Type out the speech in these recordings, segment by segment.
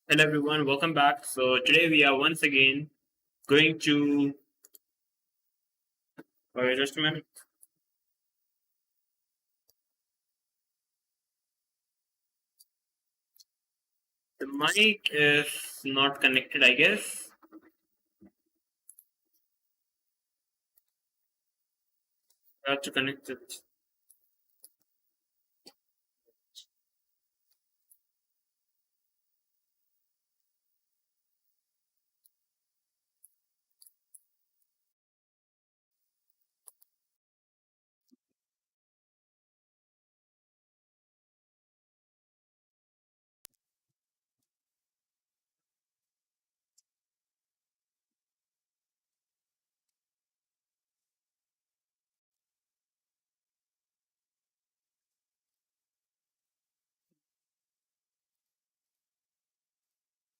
Hello everyone, welcome back. So today we are once again going to just a minute. The mic is not connected, I guess. I have to connect it.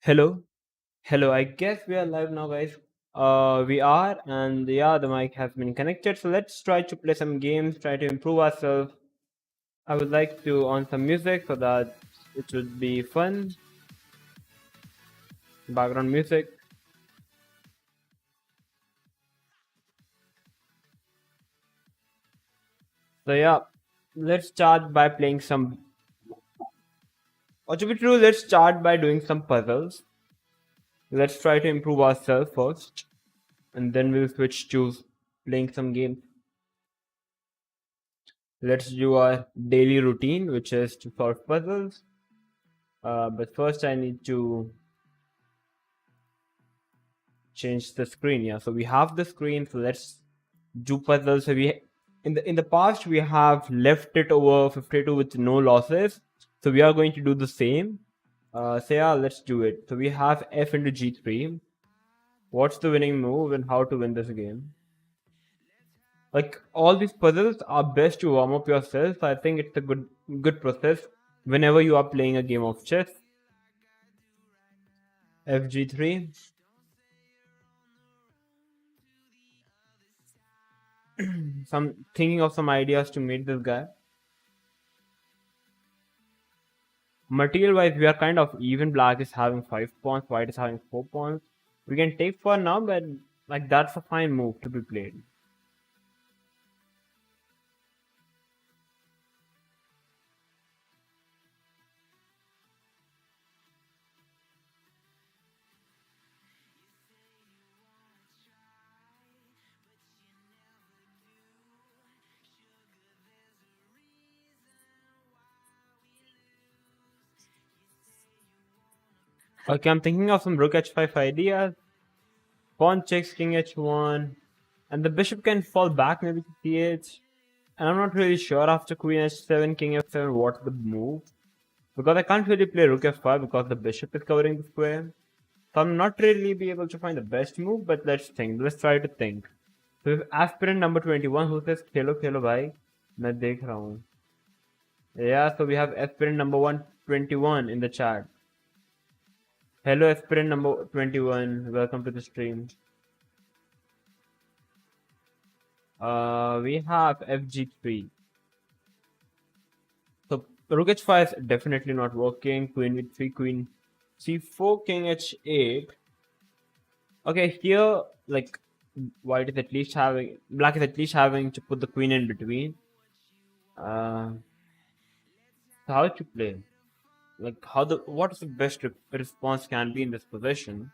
Hello, hello. I guess we are live now, guys. We are, and yeah, the mic has been connected. So let's try to play some games, try to improve ourselves. I would like to on some music so that it would be fun. Background music. So yeah, let's start by playing some. Or to be true, let's start by doing some puzzles. Let's try to improve ourselves first, and then we'll switch to playing some games. Let's do our daily routine, which is to solve puzzles. But first, I need to change the screen. Yeah, so we have the screen. So let's do puzzles. So we in the past we have left it over 52 with no losses. So we are going to do the same. So yeah, let's do it. So we have f into g3. What's the winning move and how to win this game? Like all these puzzles are best to warm up yourself. I think it's a good process whenever you are playing a game of chess. Fg3. Some thinking of some ideas to meet this guy. Material wise, we are kind of even. Black is having 5 pawns, white is having 4 pawns. We can take for now, but like that's a fine move to be played. Okay, I'm thinking of some rook h5 ideas. Pawn checks king h1, and the bishop can fall back maybe to th. And I'm not really sure after queen h7, king f7 what's the move, because I can't really play rook f5 because the bishop is covering the square. So I'm not really be able to find the best move, but let's think. Let's try to think. So aspirant number 21 who says खेलो खेलो भाई मैं देख रहा हूँ. Yeah, so we have aspirant number 121 in the chat. Hello aspirant number 21, welcome to the stream. We have FG3. So rook h5 is definitely not working. Queen v3, queen c4, king h8. Okay, here like white is at least having, black is at least having to put the queen in between. So how to play? Like how the what is the best response can be in this position?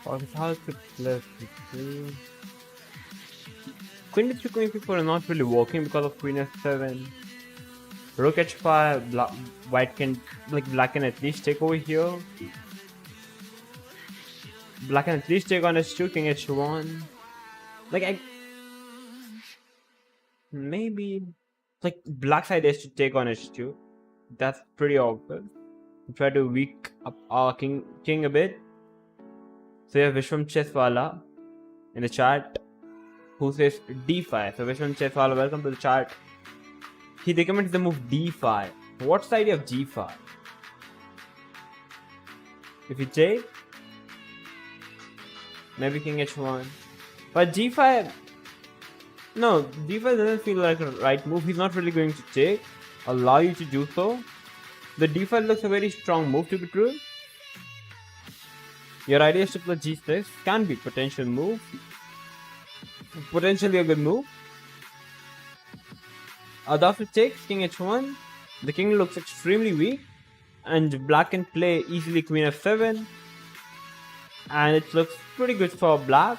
Or how to play? Queen d3, queen p4 are not really working because of queen f7. Rook h5, white can, like, black can at least take over here. Black can at least take on h2, king h1. Like, maybe, like, black's idea is to take on h2. That's pretty obvious. Try to weak up our king a bit. So you have Vishwam Cheswala in the chat who says d5. So Vishwam Cheswala, welcome to the chat. He recommends the move d5. What's the idea of g5? If you take, maybe king h1. But g5, no, d5 doesn't feel like a right move. He's not really going to take, allow you to do so. The d5 looks a very strong move to be true. Your idea is to play g6, can be potential move. Potentially a good move. Adolfo takes king h1. The king looks extremely weak. And black can play easily queen f7. And it looks pretty good for black.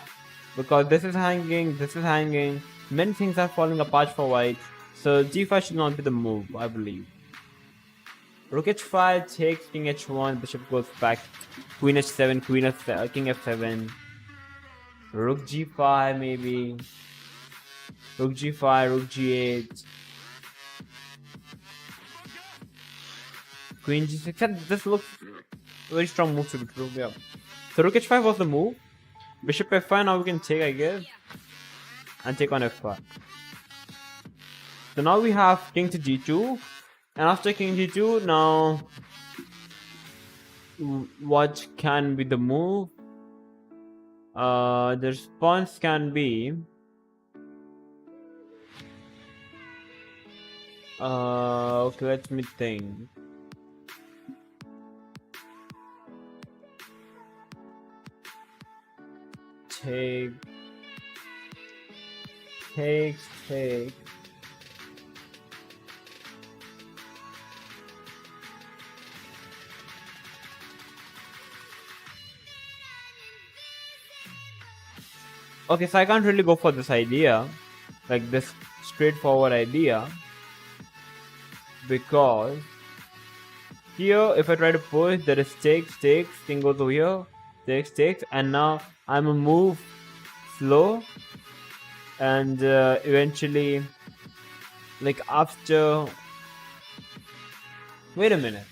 Because this is hanging, this is hanging. Many things are falling apart for white. So g5 should not be the move, I believe. Rook h5 takes king h1, bishop goes back, queen h7, king f7, rook g5 maybe, rook g5, rook g8, queen g6, and this looks a very strong move to be true, yeah. So rook h5 was the move, bishop f5, now we can take, I guess, and take on f5. So now we have king to g2. And after king g2, now what can be the move? The response can be okay, let me think. Take. Okay, so I can't really go for this idea, like this straightforward idea, because here if I try to push, there is takes, king goes over here, takes, and now I'm a move slow, and eventually, like after, wait a minute,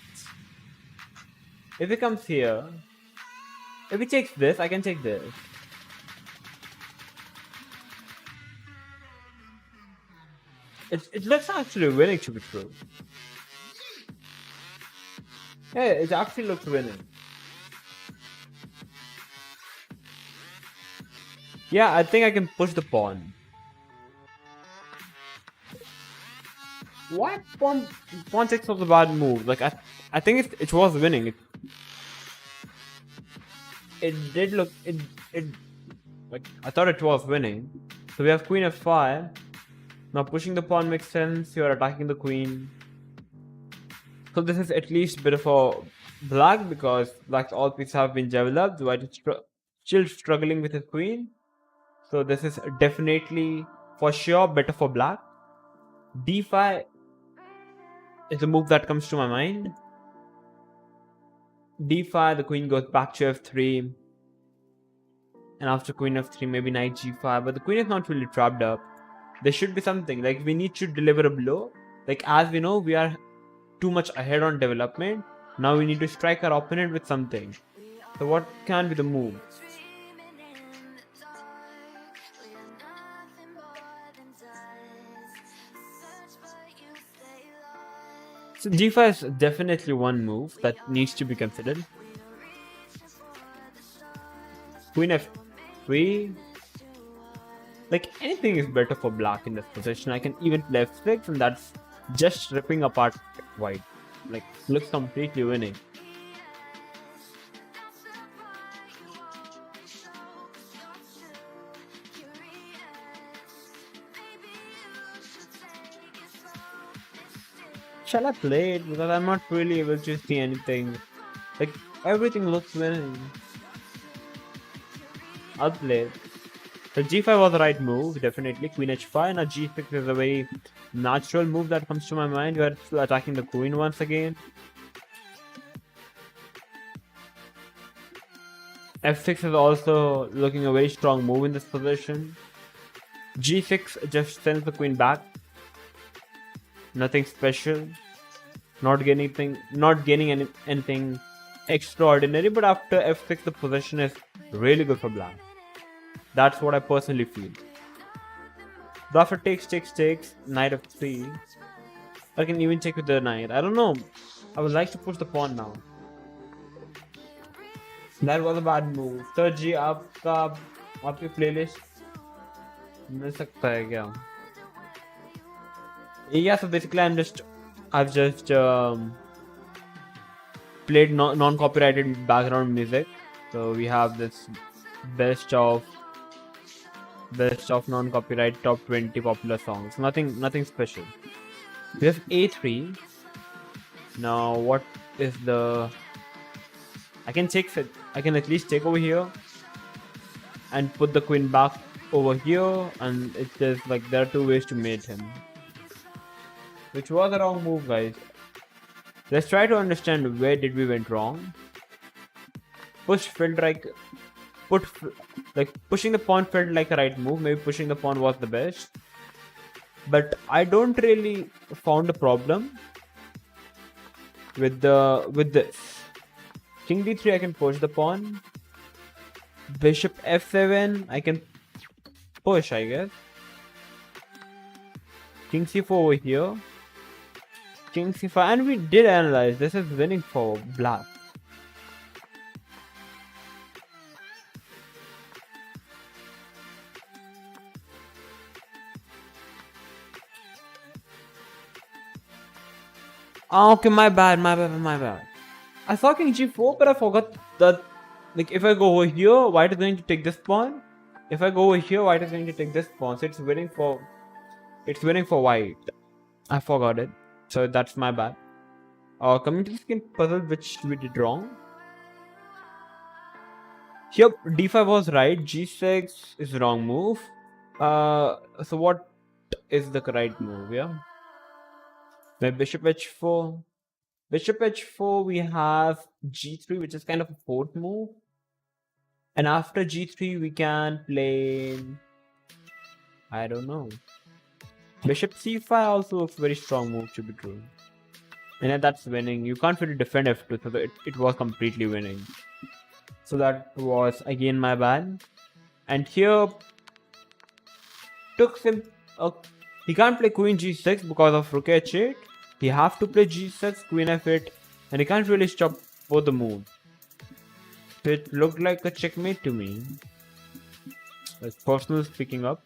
if he comes here, if he takes this, I can take this. It looks actually winning to be true. Yeah, it actually looks winning. Yeah, I think I can push the pawn. Why pawn takes was a bad move? Like I think it was winning. It did look it like I thought it was winning. So we have queen f5. Now pushing the pawn makes sense, you are attacking the queen. So this is at least a bit of a black because black's all pieces have been developed, white is still struggling with his queen. So this is definitely, for sure, better for black. d5 is a move that comes to my mind. d5, the queen goes back to f3. And after queen f3, maybe knight g5, but the queen is not really trapped up. There should be something, like we need to deliver a blow. Like as we know, we are too much ahead on development. Now we need to strike our opponent with something. So what can be the move? So g5 is definitely one move that needs to be considered. Queen f3. Like anything is better for black in this position. I can even play f6 and that's just ripping apart white. Like looks completely winning. Shall I play it? Because I'm not really able to see anything. Like everything looks winning. I'll play it. So g5 was the right move, definitely. Queen h5. Now g6 is a very natural move that comes to my mind. You are still attacking the queen once again. F6 is also looking a very strong move in this position. G6 just sends the queen back. Nothing special. Not gaining anything extraordinary, but after F6 the position is really good for black. That's what I personally feel. So after takes, knight f3. I can even check with the knight. I don't know. I would like to push the pawn now. That was a bad move. Sir जी आपकी playlist मिल सकता है क्या? Yeah, so basically I've just played non-copyrighted background music. So we have this best of non-copyright top 20 popular songs. Nothing special. We have a3. Now what is the? I can at least take over here and put the queen back over here, and it's just like there are two ways to mate him, which was a wrong move, guys. Let's try to understand where did we went wrong. Pushing the pawn felt like a right move. Maybe pushing the pawn was the best, but I don't really found a problem with this. King d3, I can push the pawn. Bishop f7, I can push, I guess. King c4 over here. King c5, and we did analyze. This is winning for black. Okay, my bad. I saw king g4, but I forgot that, like, if I go over here, white is going to take this pawn. If I go over here, white is going to take this pawn. So it's winning for white. I forgot it. So that's my bad. Coming to the second puzzle, which we did wrong. Here, d5 was right. g6 is the wrong move. So what is the right move? Yeah. Then bishop h4. Bishop h4, we have g3, which is kind of a fourth move. And after g3, we can play, I don't know. Bishop c5 also looks very strong move to be true. And that's winning. You can't really defend f2, so it was completely winning. So that was again my bad. And here, took him. He can't play queen g6 because of rook h8. He have to play g6, queen f8, and he can't really stop both the moves. So it looked like a checkmate to me. Like personal speaking up.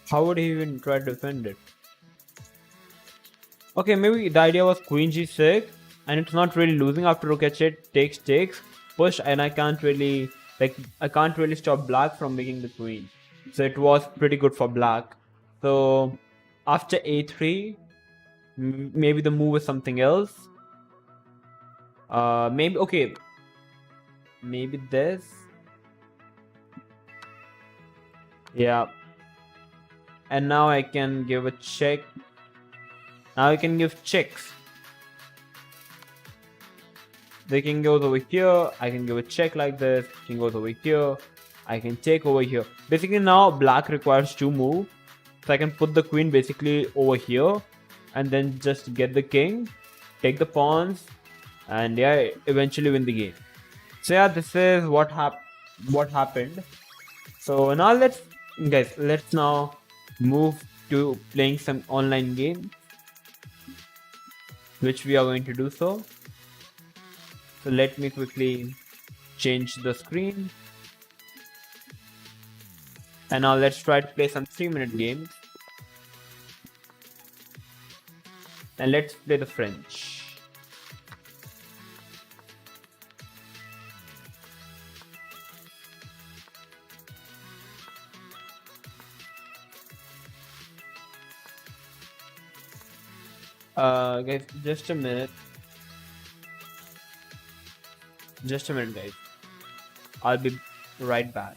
How would he even try to defend it? Okay, maybe the idea was queen g6, and it's not really losing after rook h8 takes, push, and I can't really stop black from making the queen. So it was pretty good for black. So after a3, maybe the move is something else. Maybe this. Yeah. And now I can give a check. Now I can give checks. The king goes over here. I can give a check like this. King goes over here. I can take over here. Basically now black requires two moves. So I can put the queen basically over here and then just get the king, take the pawns, and yeah, eventually win the game. So yeah, this is what happened. So now let's now move to playing some online game, which we are going to do so. So let me quickly change the screen. And now let's try to play some 3-minute games. And let's play the French. Guys, just a minute. Guys. I'll be right back.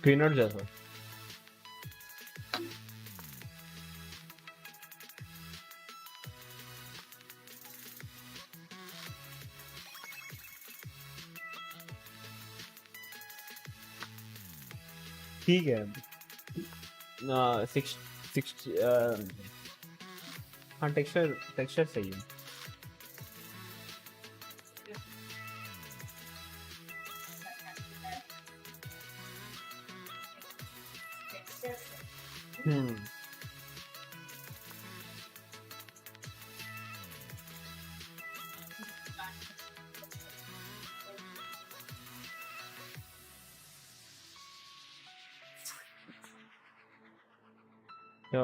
क्वीनर जैसा ठीक है six six हाँ texture texture सही है हम्म क्या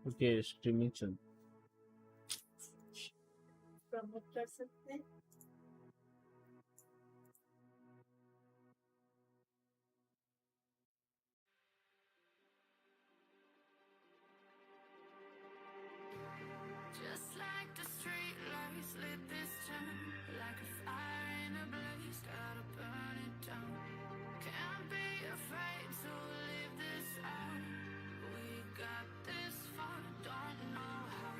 okay streaming चल Just like the street lights lit this town, like a fire in a blaze, gotta burn it down. Can't be afraid to leave this out. We got this far, don't know how.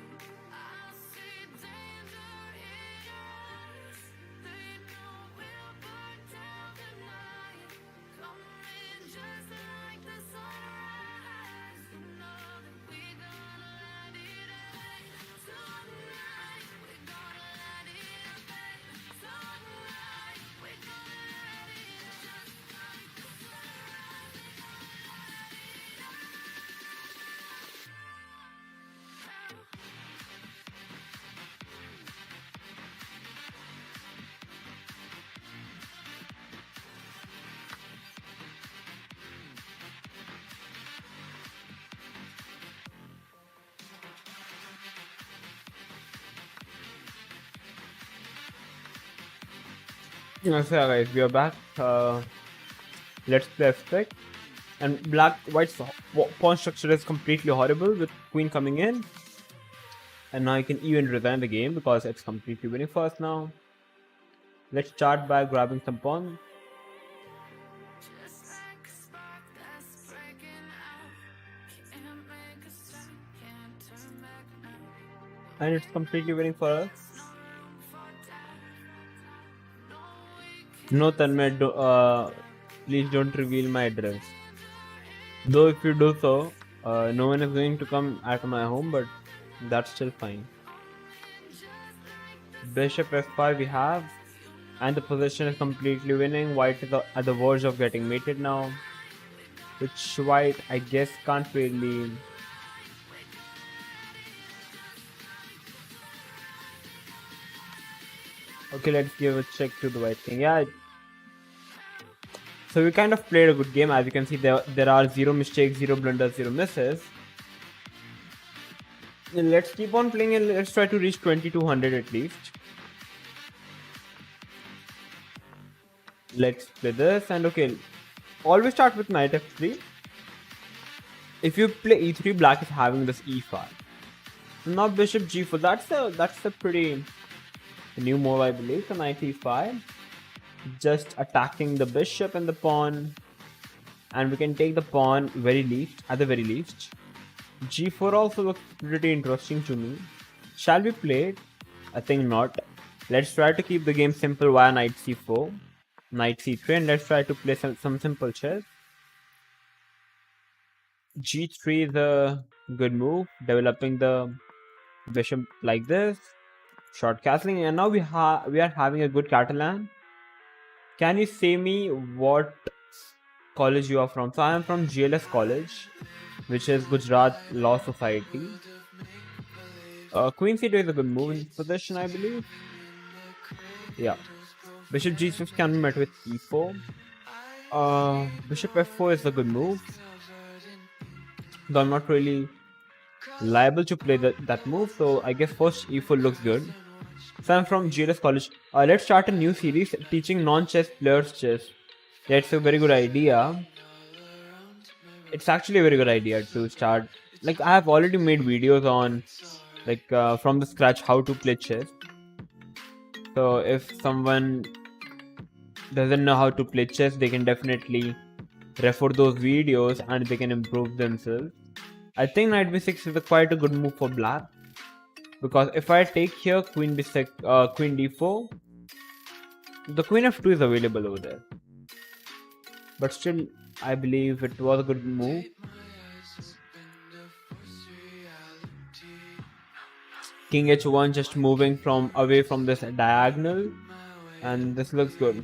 I see danger in our eyes. They know we'll burn down the night. Coming just like the sunrise. You know that we gonna let it rain. Tonight we gonna let it rain. Tonight we gonna let it just like the sunrise. We gonna let it So yeah, guys, we are back. Let's play Aspect. And black white's pawn structure is completely horrible with queen coming in. And now you can even resign the game because it's completely winning for us now. Let's start by grabbing some pawn. just like a spark that's breaking out. Can't make a stop, can't turn back now. And it's completely winning for us. No room for doubt. No, we No, Tanmay, please don't reveal my address. Though if you do so, no one is going to come at my home, but that's still fine. Bishop f5 we have, and the position is completely winning. White is at the verge of getting mated now, which white I guess can't really. Okay, let's give a check to the white king. Yeah. So we kind of played a good game. As you can see, there are 0 mistakes, 0 blunders, 0 misses. And let's keep on playing and let's try to reach 2200 at least. Let's play this and okay. Always start with knight f3. If you play e3, black is having this e5. Now bishop g4. That's a pretty new move, I believe. So knight e5. Just attacking the bishop and the pawn, and we can take the pawn at the very least. G4 also looks pretty interesting to me. Shall we play it? I think not. Let's try to keep the game simple via knight c4, knight c3, and let's try to play some simple chess. G3 is a good move, developing the bishop like this, short castling, and now we are having a good Catalan. Can you say me what college you are from? So I am from GLS College, which is Gujarat Law Society. Queen c2 is a good move in this position, I believe. Yeah. Bishop g6 can be met with e4. Bishop f4 is a good move. Though I'm not really liable to play that move, so I guess first e4 looks good. So I'm from GLS College. Let's start a new series teaching non-chess players chess. That's a very good idea. It's actually a very good idea to start. Like, I have already made videos on from the scratch how to play chess. So if someone doesn't know how to play chess, they can definitely refer those videos and they can improve themselves. I think knight b6 is quite a good move for black, because if I take here queen b6, queen d4, the queen f2 is available over there. But still, I believe it was a good move. King h1 just moving from away from this diagonal, and this looks good.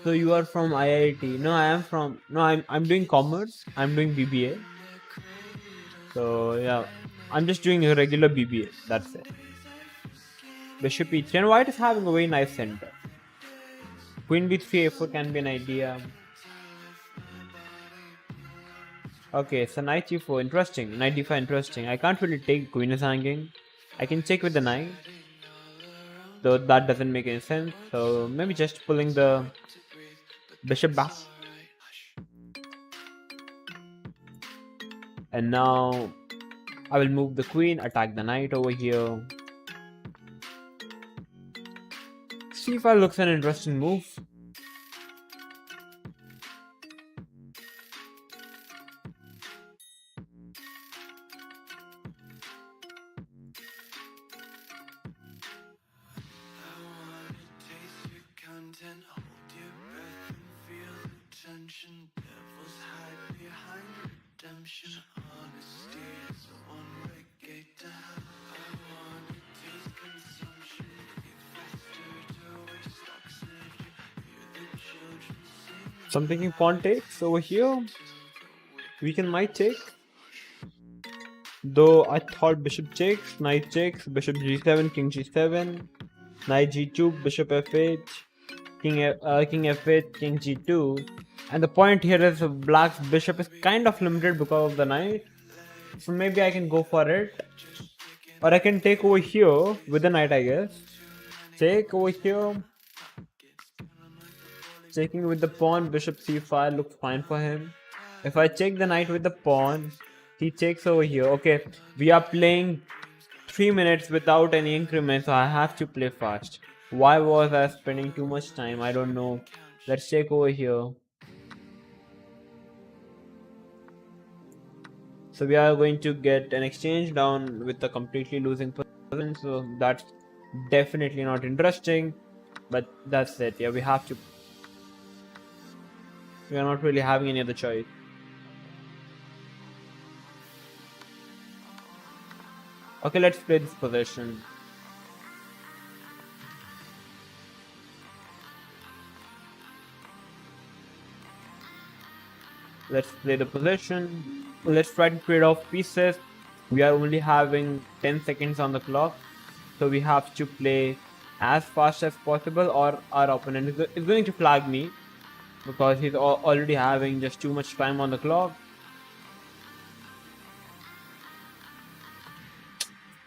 So you are from IIT? No, I'm doing commerce. I'm doing BBA. So yeah, I'm just doing a regular BBA. That's it. Bishop e3, and white is having a very nice center. Queen b3 a4 can be an idea. Okay, so knight g4, interesting. Knight d5, interesting. I can't really take queen is hanging. I can check with the knight, though that doesn't make any sense. So maybe just pulling the bishop back. And now I will move the queen, attack the knight over here. c5 looks an interesting move. So I'm thinking pawn takes over here. We might take. Though I thought bishop takes, knight takes, bishop g7, king g7, knight g2, bishop f8, king f8, king g2. And the point here is black's bishop is kind of limited because of the knight. So maybe I can go for it. Or I can take over here with the knight, I guess. Take over here. Taking with the pawn, bishop c5 looks fine for him. If I take the knight with the pawn, he takes over here. Okay, we are playing 3 minutes without any increment, so I have to play fast. Why was I spending too much time? I don't know. Let's take over here. So we are going to get an exchange down with a completely losing position, so that's definitely not interesting. But that's it. Yeah, we have to. We are not really having any other choice. Okay, let's play this position. Let's play the position. Let's try to trade off pieces. We are only having 10 seconds on the clock, so we have to play as fast as possible, or our opponent is going to flag me because he's already having just too much time on the clock.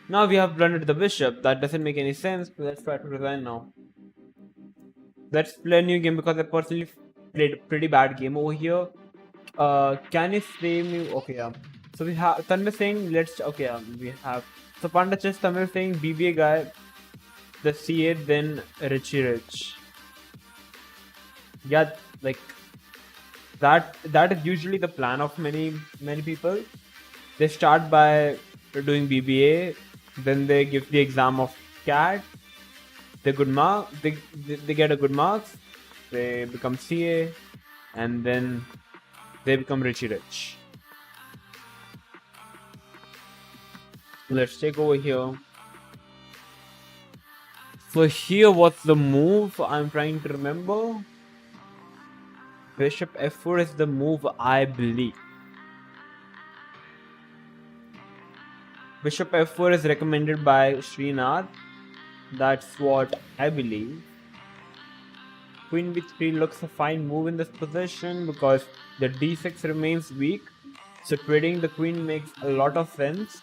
Now we have blundered the bishop. That doesn't make any sense. Let's try to resign now. Let's play a new game because I personally played a pretty bad game over here. Can you say me? Okay, yeah. So we have Tanvir saying okay, we have. So Panda Chess Tamil saying BBA guy, the C8, then Richie Rich. Yeah, like that is usually the plan of many people. They start by doing BBA, then they give the exam of CAT. They get a good marks. They become CA, and then they become Richie Rich. Let's take over here. So here, what's the move? I'm trying to remember. bishop f4 is the move, I believe. Bishop f4 is recommended by Srinath. That's what I believe. Queen b3 looks a fine move in this position because the d6 remains weak. So trading the queen makes a lot of sense.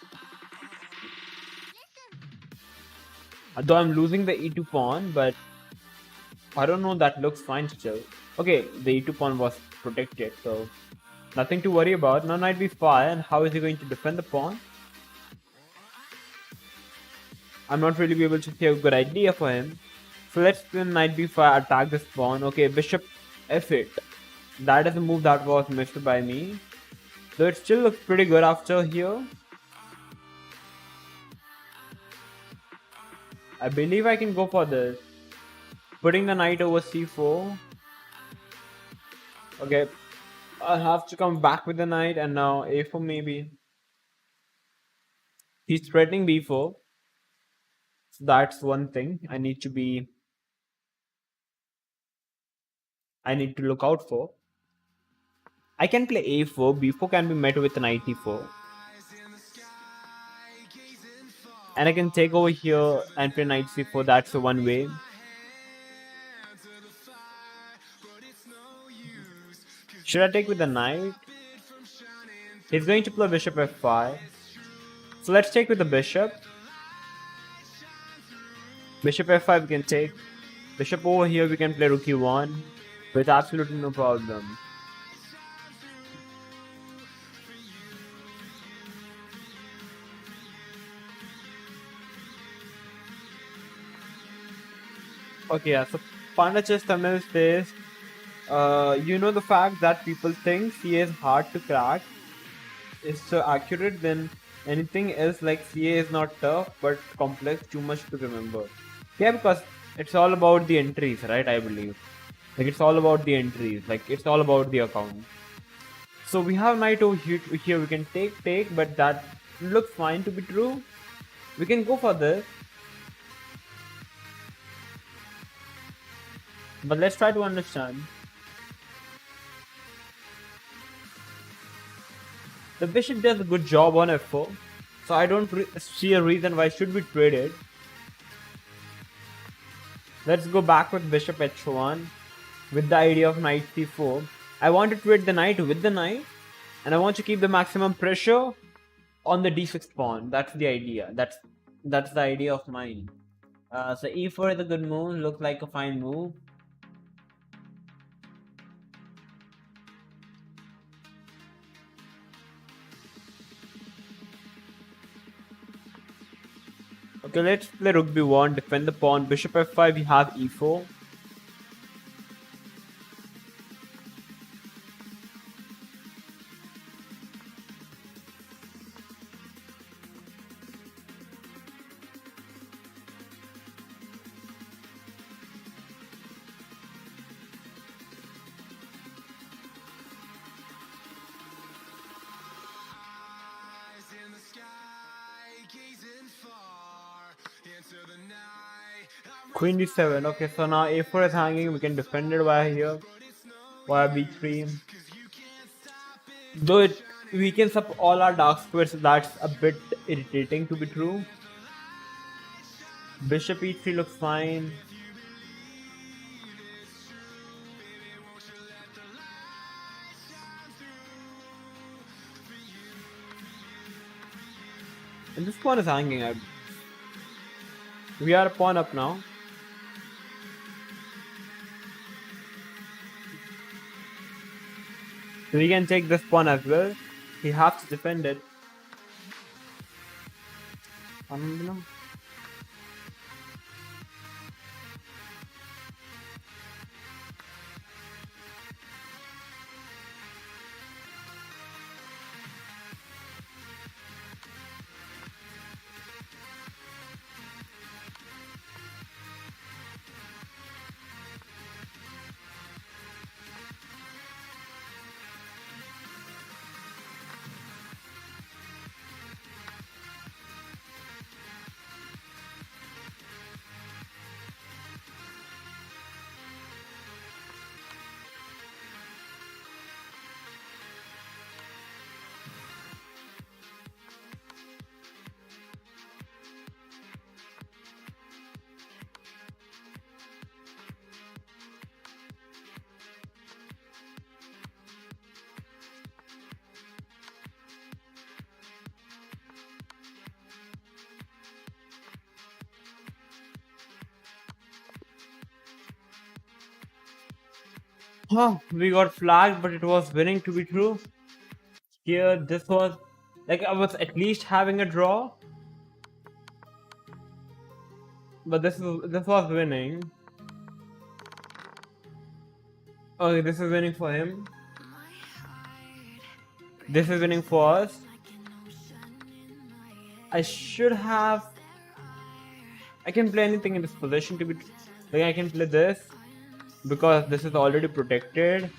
Though I'm losing the e2 pawn, but I don't know, that looks fine still. Okay, the e2 pawn was protected, so nothing to worry about. Now knight b5, and how is he going to defend the pawn? I'm not really able to see a good idea for him. So let's play knight b5, attack this pawn. Okay, bishop f8. That is a move that was missed by me. Though it still looks pretty good after here. I believe I can go for this. Putting the knight over c4. Okay, I'll have to come back with the knight, and now a4 maybe. He's threatening b4. So that's one thing I need to look out for. I can play a4, b4 can be met with knight e4. And I can take over here and play knight c4, that's the one way. Should I take with the knight? He's going to play bishop f5. So let's take with the bishop. Bishop f5 we can take. Bishop over here we can play rook e1 with absolutely no problem. Okay, yeah, so Panda Chess thumbnail says, you know, the fact that people think CA is hard to crack is so accurate, then anything else like CA is not tough but complex, too much to remember. Yeah, because it's all about the entries, right? I believe. Like, it's all about the entries, like, it's all about the account. So we have knight over here, we can take, but that looks fine to be true. We can go for this. But let's try to understand. The bishop does a good job on f4, so I don't see a reason why should we trade it. Let's go back with bishop h1 with the idea of knight c4. I want to trade the knight with the knight, and I want to keep the maximum pressure on the d6 pawn. That's the idea. That's the idea of mine. So e4 is a good move. Looks like a fine move. Okay, let's play rook b1, defend the pawn. Bishop f5, we have e4. Queen d7. Okay, so now a4 is hanging. We can defend it via here, via b3. Though it weakens up all our dark squares, that's a bit irritating to be true. Bishop e3 looks fine. And this pawn is hanging. We are a pawn up now. So we can take this pawn as well. He has to defend it. We got flagged, but it was winning to be true. Here, this was like I was at least having a draw, but this was winning. Okay, this is winning for him. This is winning for us. I should have. I can play anything in this position to be. Like I can play this because this is already protected.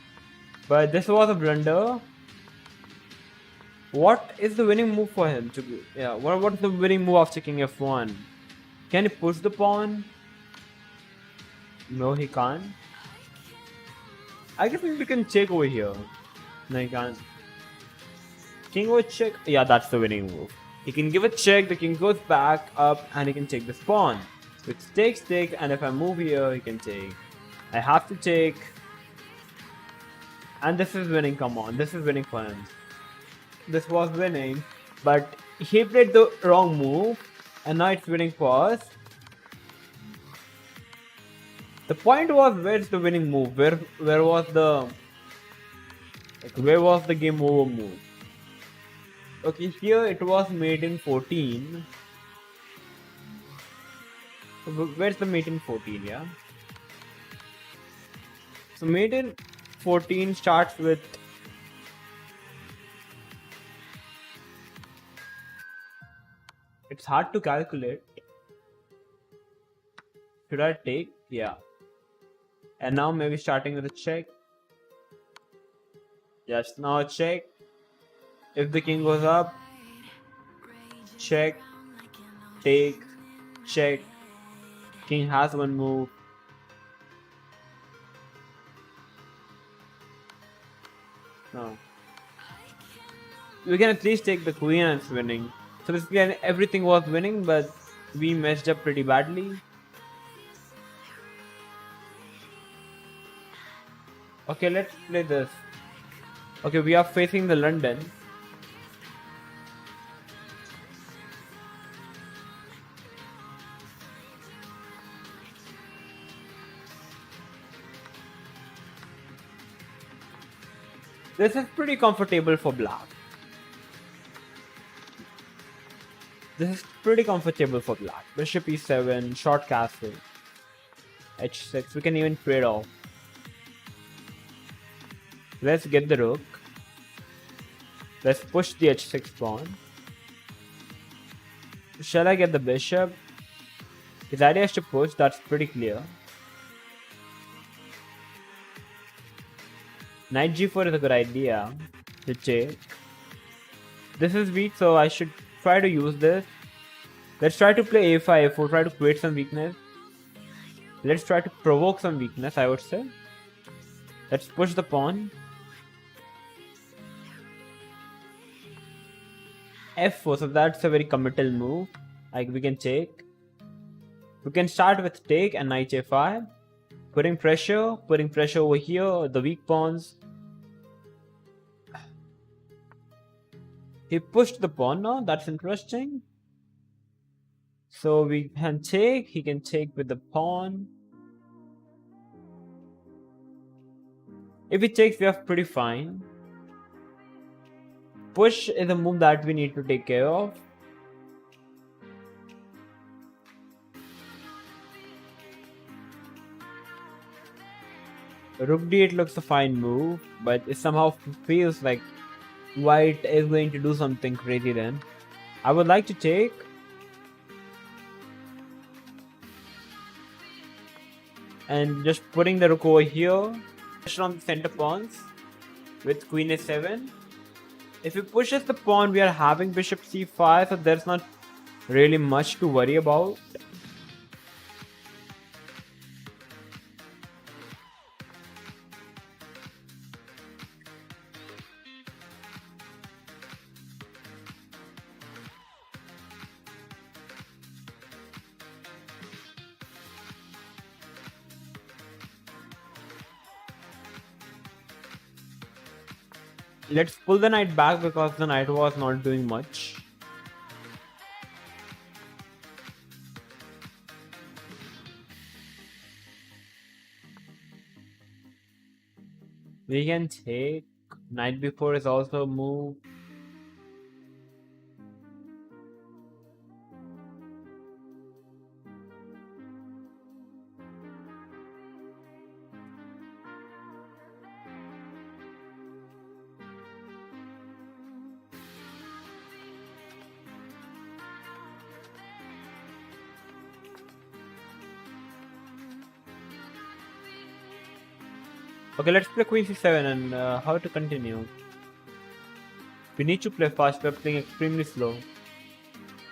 But this was a blunder. What is the winning move for him to be? Yeah. What's the winning move after king f1? Can he push the pawn? No, he can't. I guess we can check over here. No, he can't. King over check. Yeah, that's the winning move. He can give a check, the king goes back up, and he can take this pawn. So it's take, and if I move here, he can take. I have to take. And this is winning, come on. This is winning for him. This was winning, but he played the wrong move, and now it's winning for us. The point was, where's the winning move? Where was the game over move? Okay, here it was made in 14. Where's the mate in 14? Yeah. So mate in 14 starts with. It's hard to calculate. Should I take? Yeah. And now maybe starting with a check. Just now a check. If the king goes up, check, take, check. King has one move. No. We can at least take the queen and it's winning. So basically everything was winning, but we messed up pretty badly. Okay, let's play this. Okay, we are facing the London. This is pretty comfortable for black. This is pretty comfortable for black. Bishop e7, short castle, h6. We can even trade off. Let's get the rook. Let's push the h6 pawn. Shall I get the bishop? His idea is to push, that's pretty clear. Knight g4 is a good idea to check. This is weak, so I should try to use this. Let's try to play a5, a4, try to create some weakness. Let's try to provoke some weakness, I would say. Let's push the pawn. f4, so that's a very committal move. Like we can take. We can start with take and knight a5. Putting pressure over here, the weak pawns. He pushed the pawn now, that's interesting. So we can take, he can take with the pawn. If he takes, we are pretty fine. Push is a move that we need to take care of. Rook d8 looks a fine move, but it somehow feels like white is going to do something crazy then. I would like to take. And just putting the rook over here. Pressure on the center pawns with queen a7. If he pushes the pawn, we are having bishop c5, so there's not really much to worry about. Let's pull the knight back because the knight was not doing much. We can take knight b4 is also a move. Okay, let's play queen c7 and how to continue. We need to play fast, we're playing extremely slow.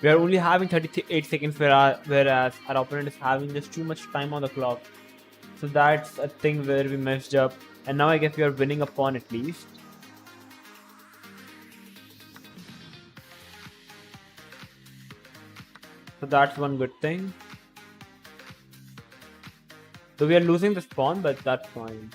We are only having 38 seconds whereas our opponent is having just too much time on the clock. So that's a thing where we messed up. And now I guess we are winning a pawn at least. So that's one good thing. So we are losing this pawn, but that's fine.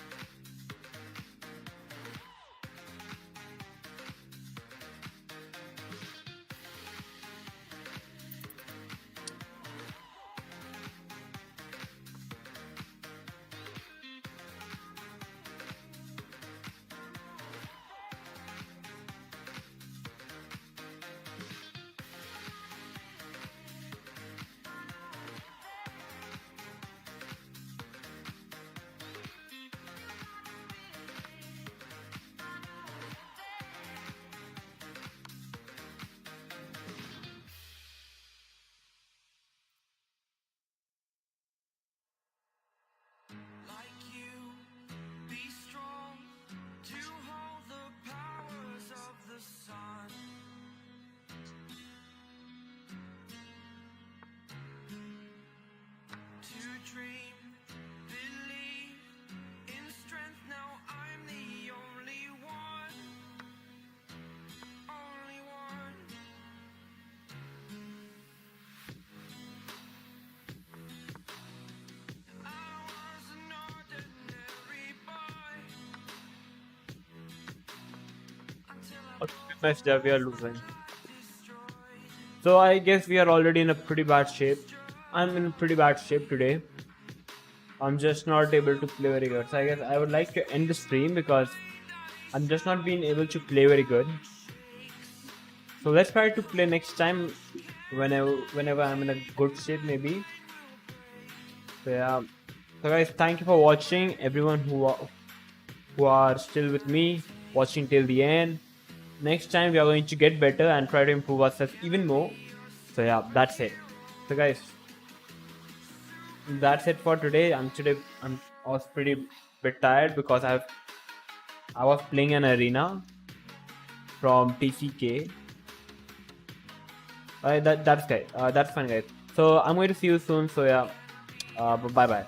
Like you, be strong to hold the powers of the sun. To dream, believe in strength. Now I'm the only one, only one. I was an ordinary boy until I Okay, we messed up, we are losing. destroyed. So I guess we are already in a pretty bad shape. I'm in pretty bad shape today. I'm just not able to play very good. So I guess I would like to end the stream because I'm just not being able to play very good. So let's try to play next time whenever I'm in a good shape maybe. So yeah. So guys, thank you for watching. Everyone who are still with me, watching till the end. Next time we are going to get better and try to improve ourselves even more. So yeah, that's it. So guys, that's it for today. I was pretty bit tired because I was playing an arena from TCK. That's fine guys. So I'm going to see you soon. So yeah, bye bye.